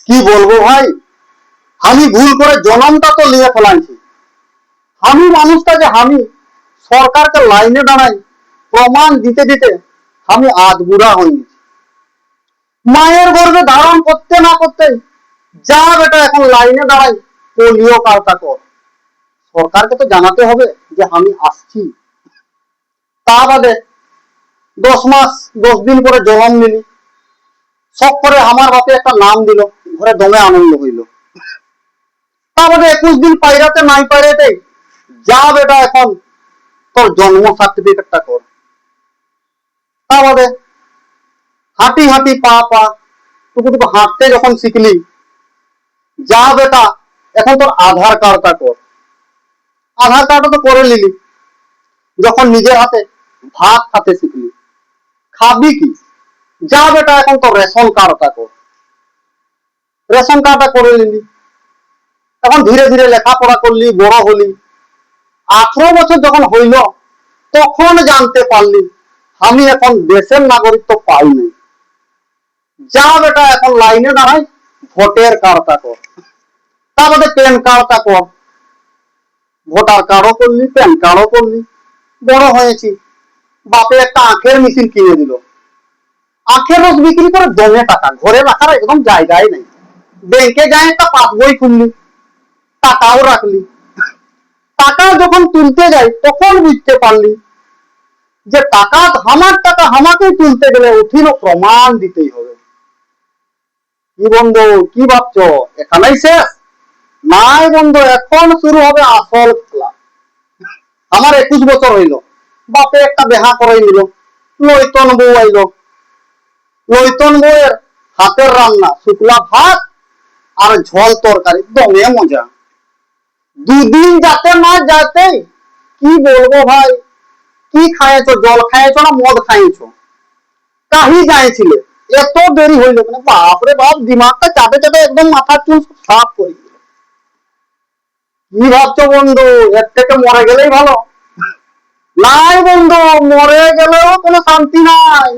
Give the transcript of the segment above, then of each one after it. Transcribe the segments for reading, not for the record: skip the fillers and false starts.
কি বলবো ভাই, আমি ভুল করে জনমটা তো নিয়ে ফেলাইছি। আমি মানুষটা যে আমি সরকারকে লাইনে দাঁড়াই প্রমাণ দিতে দিতে আমি আধ বুড়া হয়ে গেছি। মায়ের গর্ভে ধারণ করতে না করতে যা বেটা এখন লাইনে দাঁড়াই পোলিও কার্ডটা কর। সরকারকে তো জানাতে হবে যে আমি আসছি। তা বাদে 10 মাস 10 দিন পরে জন্ম নিলি, শখ করে আমার বাপে একটা নাম দিল, ঘরে দমে আনন্দ হইল। তা বাদে 21 দিন পাইরাতে নাই পাইরাতে যা বেটা এখন তোর জন্ম সার্টিফিকেটটা কর। তা বাদে হাঁটি হাঁটি পা পা টুকু টুকু হাঁটতে যখন শিখলি, যা বেটা এখন তোর আধার কার্ডটা কর। আধার কার্ডটা তো করে নিলি। যখন নিজের হাতে ভাত খাতে শিখলি, খাবি কি, যা বেটা এখন তোর রেশন কার্ডটা কর। রেশন কার্ডটা করে নিলি। এখন ধীরে ধীরে লেখাপড়া করলি, বড় হলি। 18 বছর যখন হইল তখন জানতে পারলি আমি এখন দেশের নাগরিকত্ব পাইনি। যা বেটা এখন লাইনে দাঁড়াই ভোটের কার্ডটা কর। তার মধ্যে প্যান কার্ডটা কর। ভোটার কার্ডও করলি, প্যান কার্ডও করলি। বড় হয়েছি, বাপে একটা আখের মেশিন কিনে দিল। আখের রস বিক্রি করে দমে টাকা, ঘরে রাখার একদম জায়গায় নেই। ব্যাংকে যাই একটা পাসবই খুললি, টাকাও রাখলি। টাকা যখন তুলতে যাই তখন বুঝতে পারলি যে টাকা আমার টাকা আমাকেই তুলতে গেলে উঠিল প্রমাণ দিতেই হবে। কি বন্ধু, কি ভাবছ এখানেই শেষ? নাই বন্ধু, এখন শুরু হবে আসল খেলা। আমার 21 বছর হইল, বাপে একটা বেহা করাই নিল, লইতন বউ আইল। লইতন বউয়ের হাতের রান্না শুকলা ভাত আর ঝোল তরকারি দমে মজা। 2 দিন যাতে না যাতে কি বলবো ভাই, কি খাইছো, জল খাইছো না মদ খাইছো, কাহি যাইছিলে, এত দেরি হইল মানে বাপরে বাপ, দিমাগটা চাপে চাপে একদম মাথার চুল সাফ করে দিল। কি ভাবছো বন্ধু, এর থেকে মরে গেলেই ভালো? নাই বন্ধু, মরে গেলেও কোনো শান্তি নাই।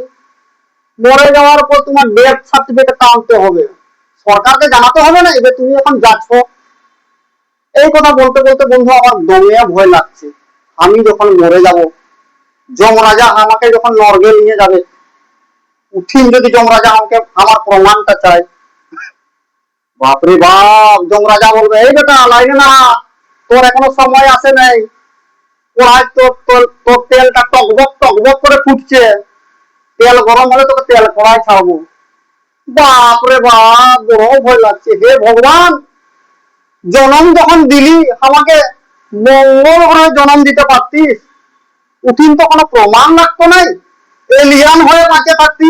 মরে যাওয়ার পর তোমার ডেথ সার্টিফিকেট আনতে হবে, সরকারকে জানাতে হবে না যে তুমি এখন যাচ্ছ। এই কথা বলতে বলতে বন্ধু আমার দমে ভয় লাগছে। আমি যখন মরে যাব, যমরাজা আমাকে যখন নরকে নিয়ে যাবে, উঠিন যদি যমরাজা আমাকে আমার প্রমাণটা চায়, বাপরে বাপ, যমরাজা বলবে এই বেটা লাইনে না, তোর এখনো সময় আসে নাই, তোর তেলটা টকবক টকবক করে ফুটছে, তেল গরম হলে তোকে তেল কড়াই ছাড়বো। বাপরে বাপ, বড় ভয় লাগছে। হে ভগবান, জনম যখন দিলি আমাকে মঙ্গল গ্রহে জনম দিতে পারতিস, উঠিন তো কোনো প্রমাণ লাগতো নাই, এলিয়ান হয়ে বাঁচে থাকতি।